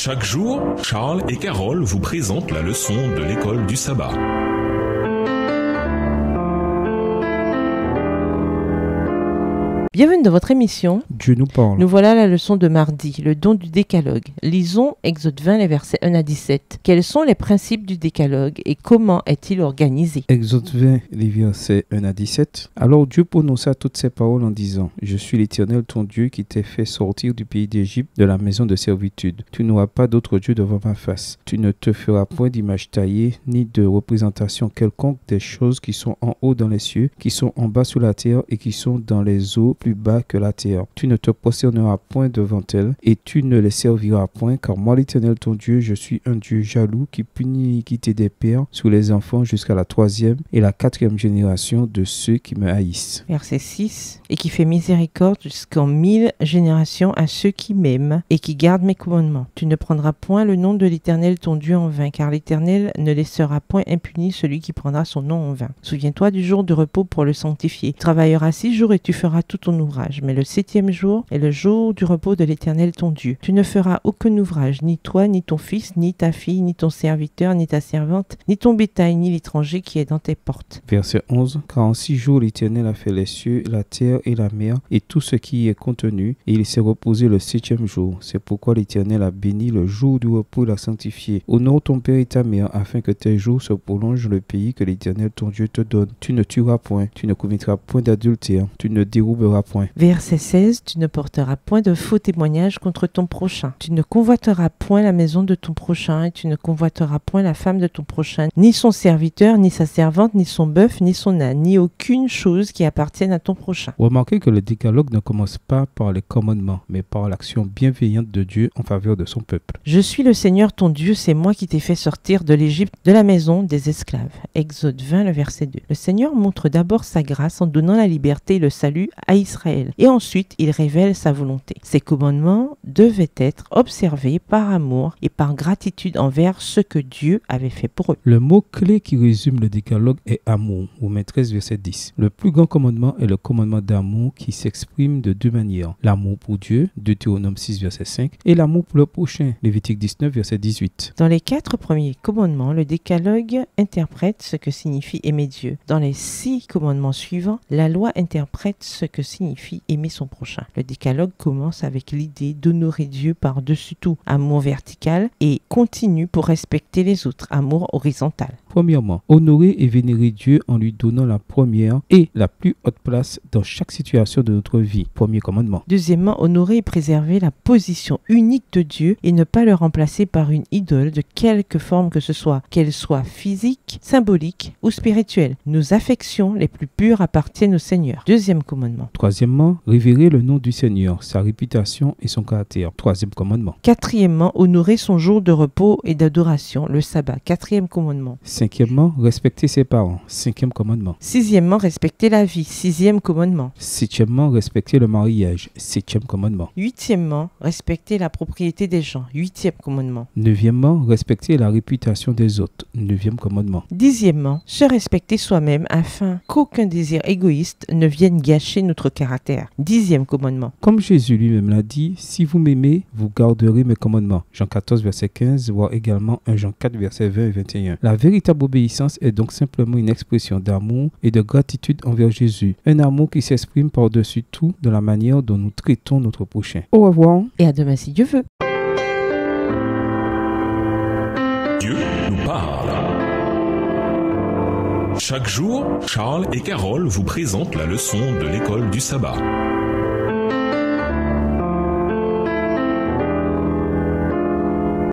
Chaque jour, Charles et Carole vous présentent la leçon de l'école du sabbat. Bienvenue dans votre émission. Dieu nous parle. Nous voilà à la leçon de mardi, le don du décalogue. Lisons Exode 20, les versets 1 à 17. Quels sont les principes du décalogue et comment est-il organisé? Exode 20, les versets 1 à 17. Alors Dieu prononça toutes ces paroles en disant: Je suis l'Éternel ton Dieu qui t'ai fait sortir du pays d'Égypte, de la maison de servitude. Tu n'auras pas d'autre Dieu devant ma face. Tu ne te feras point d'image taillée, ni de représentation quelconque des choses qui sont en haut dans les cieux, qui sont en bas sur la terre et qui sont dans les eaux plus bas que la terre. Tu ne te prosterneras point devant elles, et tu ne les serviras point, car moi l'Éternel ton Dieu, je suis un Dieu jaloux qui punit l'iniquité des pères sur les enfants jusqu'à la 3e et la 4e génération de ceux qui me haïssent. Verset 6. Et qui fait miséricorde jusqu'en 1000 générations à ceux qui m'aiment et qui gardent mes commandements. Tu ne prendras point le nom de l'Éternel ton Dieu en vain, car l'Éternel ne laissera point impuni celui qui prendra son nom en vain. Souviens-toi du jour de repos pour le sanctifier. Tu travailleras 6 jours et tu feras tout ton ouvrage, mais le 7e jour est le jour du repos de l'Éternel ton Dieu. Tu ne feras aucun ouvrage, ni toi, ni ton fils, ni ta fille, ni ton serviteur, ni ta servante, ni ton bétail, ni l'étranger qui est dans tes portes. Verset 11. Car en 6 jours l'Éternel a fait les cieux, la terre et la mer, et tout ce qui y est contenu, et il s'est reposé le 7e jour. C'est pourquoi l'Éternel a béni le jour du repos et l'a sanctifié. Honore ton père et ta mère, afin que tes jours se prolongent dans le pays que l'Éternel ton Dieu te donne. Tu ne tueras point, tu ne commettras point d'adultère, tu ne déroberas point. Verset 16. Tu ne porteras point de faux témoignages contre ton prochain. Tu ne convoiteras point la maison de ton prochain, et tu ne convoiteras point la femme de ton prochain, ni son serviteur, ni sa servante, ni son bœuf, ni son âne, ni aucune chose qui appartienne à ton prochain. Remarquez que le décalogue ne commence pas par les commandements, mais par l'action bienveillante de Dieu en faveur de son peuple. Je suis le Seigneur ton Dieu, c'est moi qui t'ai fait sortir de l'Égypte, de la maison des esclaves. Exode 20, le verset 2. Le Seigneur montre d'abord sa grâce en donnant la liberté et le salut à Israël. Et ensuite, il révèle sa volonté. Ces commandements devaient être observés par amour et par gratitude envers ce que Dieu avait fait pour eux. Le mot-clé qui résume le décalogue est amour, Romains 13, verset 10. Le plus grand commandement est le commandement d'amour qui s'exprime de deux manières. L'amour pour Dieu, Deutéronome 6, verset 5, et l'amour pour le prochain, Lévitique 19, verset 18. Dans les 4 premiers commandements, le décalogue interprète ce que signifie aimer Dieu. Dans les 6 commandements suivants, la loi interprète ce que signifie aimer son prochain. Le décalogue commence avec l'idée d'honorer Dieu par-dessus tout, amour vertical, et continue pour respecter les autres, amour horizontal. Premièrement, honorer et vénérer Dieu en lui donnant la première et la plus haute place dans chaque situation de notre vie. Premier commandement. Deuxièmement, honorer et préserver la position unique de Dieu et ne pas le remplacer par une idole de quelque forme que ce soit, qu'elle soit physique, symbolique ou spirituelle. Nos affections les plus pures appartiennent au Seigneur. Deuxième commandement. Troisièmement, révérer le nom du Seigneur, sa réputation et son caractère. Troisième commandement. Quatrièmement, honorer son jour de repos et d'adoration, le sabbat. Quatrième commandement. Cinquièmement, respecter ses parents. Cinquième commandement. Sixièmement, respecter la vie. Sixième commandement. Septièmement, respecter le mariage. Septième commandement. Huitièmement, respecter la propriété des gens. Huitième commandement. Neuvièmement, respecter la réputation des autres. Neuvième commandement. Dixièmement, se respecter soi-même afin qu'aucun désir égoïste ne vienne gâcher notre caractère. Dixième commandement. Comme Jésus lui-même l'a dit, si vous m'aimez, vous garderez mes commandements. Jean 14, verset 15, voire également 1 Jean 4, verset 20 et 21. La véritable obéissance est donc simplement une expression d'amour et de gratitude envers Jésus. Un amour qui s'exprime par-dessus tout dans la manière dont nous traitons notre prochain. Au revoir. Et à demain si Dieu veut. Dieu nous parle. Chaque jour, Charles et Carole vous présentent la leçon de l'école du sabbat.